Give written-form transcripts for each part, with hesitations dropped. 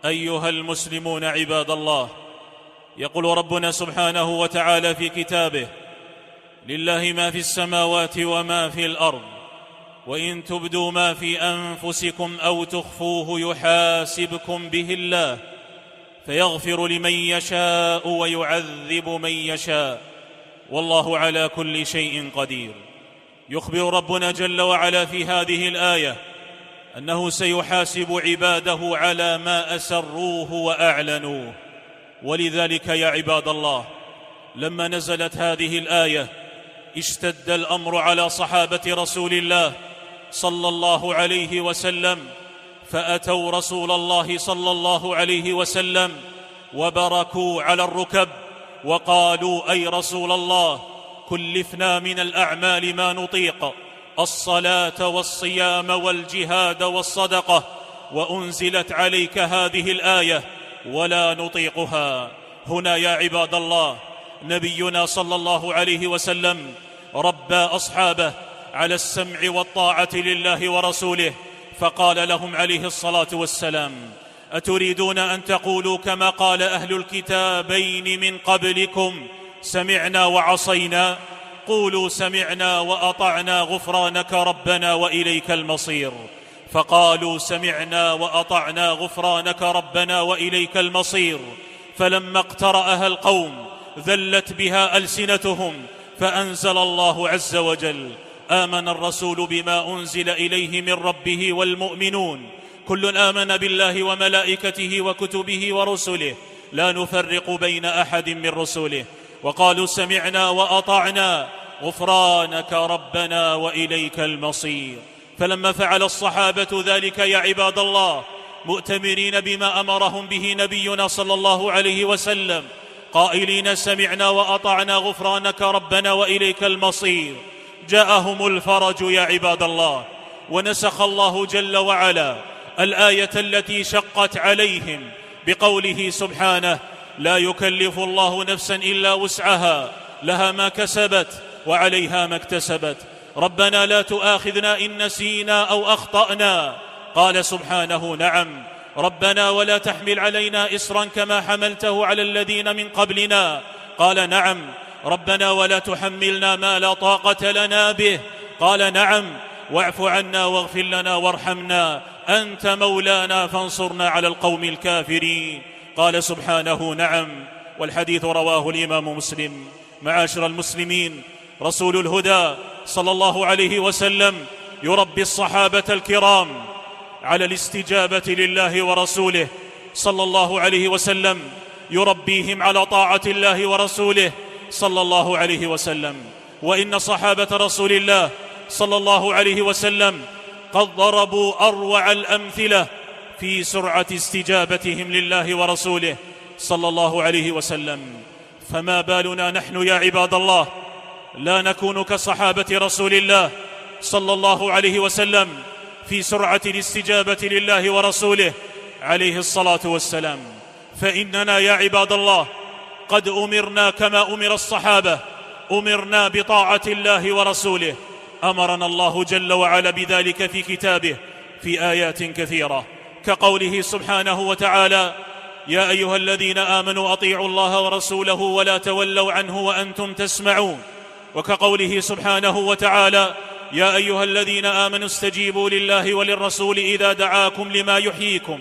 أيها المسلمون عباد الله، يقول ربنا سبحانه وتعالى في كتابه: لله ما في السماوات وما في الأرض، وإن تبدوا ما في أنفسكم أو تخفوه يحاسبكم به الله فيغفر لمن يشاء ويعذب من يشاء، والله على كل شيء قدير. يخبر ربنا جل وعلا في هذه الآية أنه سيحاسب عباده على ما أسروه وأعلنوه. ولذلك يا عباد الله، لما نزلت هذه الآية اشتد الأمر على صحابة رسول الله صلى الله عليه وسلم، فأتوا رسول الله صلى الله عليه وسلم وبركوا على الركب وقالوا: أي رسول الله، كلفنا من الأعمال ما نطيق، الصلاة والصيام والجهاد والصدقة، وأنزلت عليك هذه الآية ولا نطيقها. هنا يا عباد الله نبينا صلى الله عليه وسلم ربى أصحابه على السمع والطاعة لله ورسوله، فقال لهم عليه الصلاة والسلام: أتريدون أن تقولوا كما قال أهل الكتابين من قبلكم سمعنا وعصينا؟ قولوا سمعنا وأطعنا غفرانك ربنا وإليك المصير. فقالوا سمعنا وأطعنا غفرانك ربنا وإليك المصير. فلما اقترأها القوم ذلت بها ألسنتهم، فأنزل الله عز وجل: آمن الرسول بما أنزل إليه من ربه والمؤمنون كل آمن بالله وملائكته وكتبه ورسله لا نفرق بين أحد من رسله، وقالوا سمعنا وأطعنا غفرانك ربنا وإليك المصير. فلما فعل الصحابة ذلك يا عباد الله، مؤتمرين بما أمرهم به نبينا صلى الله عليه وسلم، قائلين سمعنا وأطعنا غفرانك ربنا وإليك المصير، جاءهم الفرج يا عباد الله، ونسخ الله جل وعلا الآية التي شقت عليهم بقوله سبحانه: لا يكلف الله نفسا إلا وسعها، لها ما كسبت وعليها ما اكتسبت، ربنا لا تؤاخذنا إن نسينا أو أخطأنا. قال سبحانه: نعم ربنا ولا تحمل علينا إصرا كما حملته على الذين من قبلنا. قال: نعم ربنا ولا تحملنا ما لا طاقة لنا به. قال: نعم واعف عنا واغفر لنا وارحمنا أنت مولانا فانصرنا على القوم الكافرين. قال سبحانه: نعم. والحديث رواه الإمام مسلم. معاشر المسلمين، رسول الهدى صلى الله عليه وسلم يربي الصحابة الكرام على الاستجابة لله ورسوله صلى الله عليه وسلم، يربيهم على طاعة الله ورسوله صلى الله عليه وسلم. وإن صحابة رسول الله صلى الله عليه وسلم قد ضربوا أروع الأمثلة في سرعة استجابتهم لله ورسوله صلى الله عليه وسلم. فما بالنا نحن يا عباد الله لا نكون كصحابة رسول الله صلى الله عليه وسلم في سرعة الاستجابة لله ورسوله عليه الصلاة والسلام. فإننا يا عباد الله قد أمرنا كما أمر الصحابة، أمرنا بطاعة الله ورسوله. أمرنا الله جل وعلا بذلك في كتابه في آيات كثيرة، كقوله سبحانه وتعالى: يا أيها الذين آمنوا أطيعوا الله ورسوله ولا تولوا عنه وأنتم تسمعون. وكقوله سبحانه وتعالى: يا أيها الذين آمنوا استجيبوا لله وللرسول إذا دعاكم لما يحييكم.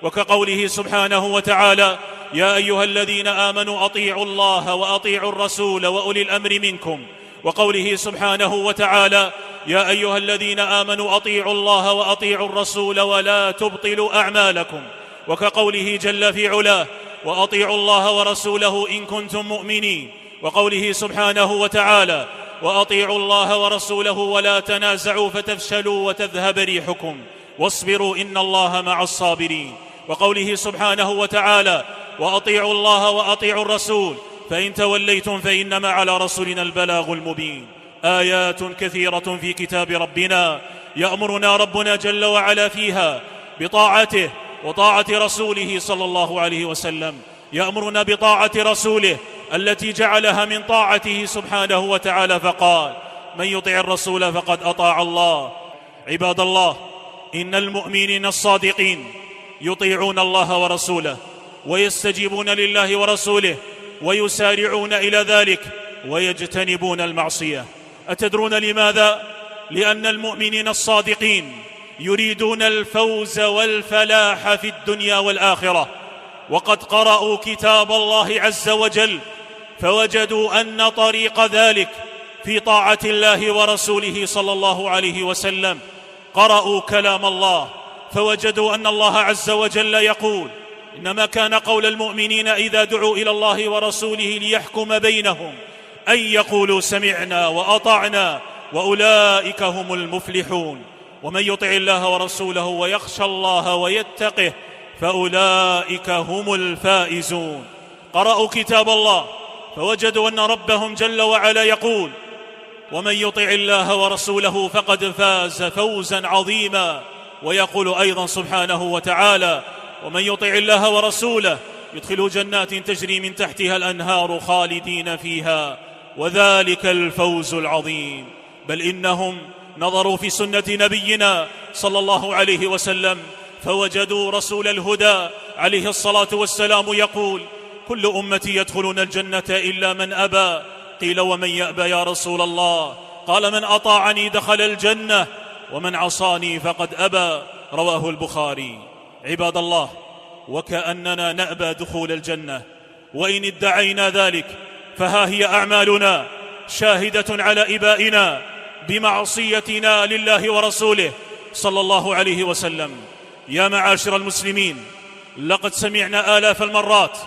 وكقوله سبحانه وتعالى: يا أيها الذين آمنوا أطيعوا الله وأطيعوا الرسول وأولي الأمر منكم. وقوله سبحانه وتعالى: يا أيها الذين آمنوا أطيعوا الله وأطيعوا الرسول ولا تبطلوا أعمالكم. وكقوله جل في علاه: وأطيعوا الله ورسوله إن كنتم مؤمنين. وقوله سبحانه وتعالى: وأطيعوا الله ورسوله ولا تنازعوا فتفشلوا وتذهب ريحكم واصبروا إن الله مع الصابرين. وقوله سبحانه وتعالى: وأطيعوا الله وأطيعوا الرسول فإن توليتم فإنما على رسولنا البلاغ المبين. آيات كثيرة في كتاب ربنا يأمرنا ربنا جل وعلا فيها بطاعته وطاعة رسوله صلى الله عليه وسلم، يأمرنا بطاعة رسوله التي جعلها من طاعته سبحانه وتعالى، فقال: من يطع الرسول فقد أطاع الله. عباد الله، إن المؤمنين الصادقين يطيعون الله ورسوله ويستجيبون لله ورسوله ويسارعون إلى ذلك ويجتنبون المعصية. أتدرون لماذا؟ لأن المؤمنين الصادقين يريدون الفوز والفلاح في الدنيا والآخرة، وقد قرأوا كتاب الله عز وجل فوجدوا أن طريق ذلك في طاعة الله ورسوله صلى الله عليه وسلم. قرأوا كلام الله فوجدوا أن الله عز وجل يقول: إنما كان قول المؤمنين إذا دعوا إلى الله ورسوله ليحكم بينهم أن يقولوا سمعنا وأطعنا وأولئك هم المفلحون. ومن يطع الله ورسوله ويخشى الله ويتقه فأولئك هم الفائزون. قرأوا كتاب الله فوجدوا أن ربهم جل وعلا يقول: ومن يطع الله ورسوله فقد فاز فوزا عظيما. ويقول أيضا سبحانه وتعالى: ومن يطع الله ورسوله يدخله جنات تجري من تحتها الأنهار خالدين فيها وذلك الفوز العظيم. بل إنهم نظروا في سنة نبينا صلى الله عليه وسلم فوجدوا رسول الهدى عليه الصلاة والسلام يقول: كل أمتي يدخلون الجنة إلا من أبى. قيل: ومن يأبى يا رسول الله؟ قال: من أطاعني دخل الجنة ومن عصاني فقد أبى. رواه البخاري. عباد الله، وكأننا نأبى دخول الجنة، وإن ادعينا ذلك فها هي أعمالنا شاهدة على إبائنا بمعصيتنا لله ورسوله صلى الله عليه وسلم. يا معاشر المسلمين، لقد سمعنا آلاف المرات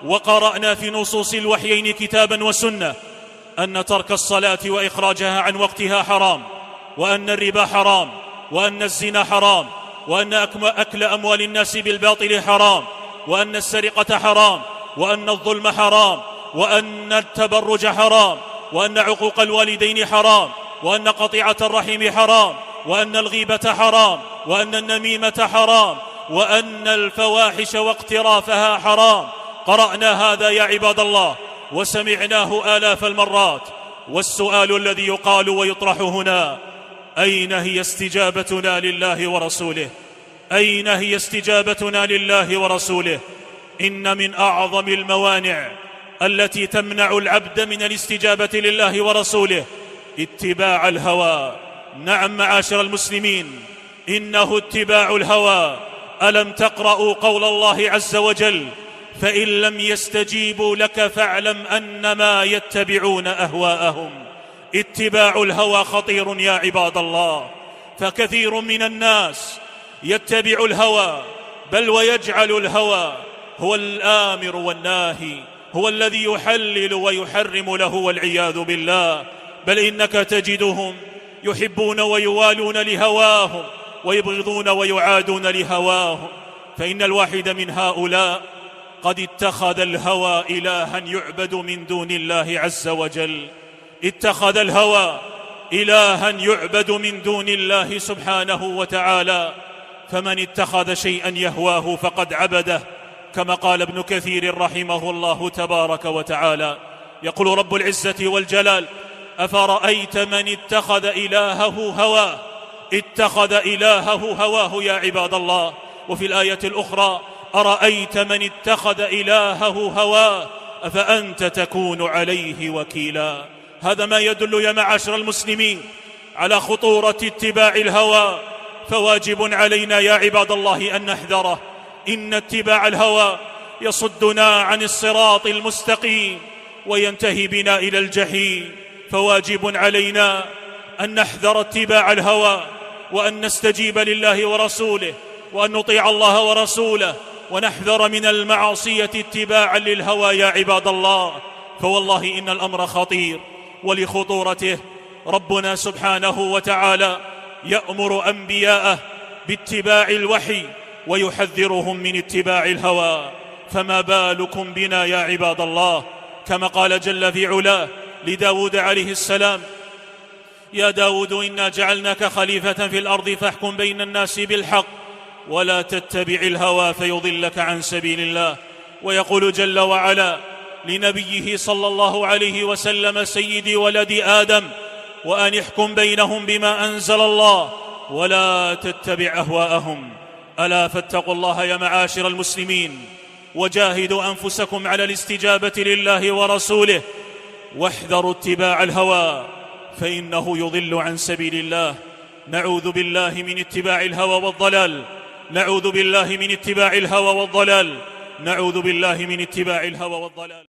وقرأنا في نصوص الوحيين كتابا وسنة أن ترك الصلاة وإخراجها عن وقتها حرام، وأن الربا حرام، وأن الزنا حرام، وأن أكل أموال الناس بالباطل حرام، وأن السرقة حرام، وأن الظلم حرام، وأن التبرج حرام، وأن عقوق الوالدين حرام، وأن قطيعة الرحم حرام، وأن الغيبة حرام، وأن النميمة حرام، وأن الفواحش واقترافها حرام. قرأنا هذا يا عباد الله وسمعناه آلاف المرات، والسؤال الذي يقال ويطرح هنا: أين هي استجابتنا لله ورسوله؟ أين هي استجابتنا لله ورسوله؟ إن من أعظم الموانع التي تمنع العبد من الاستجابة لله ورسوله اتباع الهوى. نعم معاشر المسلمين، إنه اتباع الهوى. ألم تقرأوا قول الله عز وجل: فإن لم يستجيبوا لك فاعلم أنما يتبعون أهواءهم. اتباع الهوى خطير يا عباد الله، فكثير من الناس يتبع الهوى، بل ويجعل الهوى هو الآمر والناهي، هو الذي يحلل ويحرم له والعياذ بالله. بل إنك تجدهم يحبون ويوالون لهواهم ويبغضون ويعادون لهواهم. فإن الواحد من هؤلاء قد اتخذ الهوى إلها يعبد من دون الله عز وجل. اتخذ الهوى إلها يعبد من دون الله سبحانه وتعالى. فمن اتخذ شيئا يهواه فقد عبده، كما قال ابن كثير رحمه الله تبارك وتعالى. يقول رب العزة والجلال: أفرأيت من اتخذ إلهه هواه. اتخذ إلهه هواه يا عباد الله. وفي الآية الأخرى: أرأيت من اتخذ إلهه هواه أفأنت تكون عليه وكيلا. هذا ما يدل يا معاشر المسلمين على خطورة اتباع الهوى، فواجب علينا يا عباد الله أن نحذره. إن اتباع الهوى يصدنا عن الصراط المستقيم وينتهي بنا إلى الجحيم. فواجب علينا أن نحذر اتباع الهوى، وأن نستجيب لله ورسوله، وأن نطيع الله ورسوله، ونحذر من المعصية اتباعا للهوى يا عباد الله. فوالله إن الأمر خطير، ولخطورته ربنا سبحانه وتعالى يأمر أنبياءه باتباع الوحي ويحذرهم من اتباع الهوى. فما بالكم بنا يا عباد الله؟ كما قال جل في علاه لداود عليه السلام: يا داود إنا جعلناك خليفة في الأرض فاحكم بين الناس بالحق ولا تتبع الهوى فيضلك عن سبيل الله. ويقول جل وعلا لنبيه صلى الله عليه وسلم: سيدي ولد آدم، وأن احكم بينهم بما أنزل الله ولا تتبع أهواءهم. ألا فاتقوا الله يا معاشر المسلمين، وجاهدوا أنفسكم على الاستجابة لله ورسوله، واحذروا اتباع الهوى فإنه يضل عن سبيل الله. نعوذ بالله من اتباع الهوى والضلال، نعوذ بالله من اتباع الهوى والضلال، نعوذ بالله من اتباع الهوى والضلال.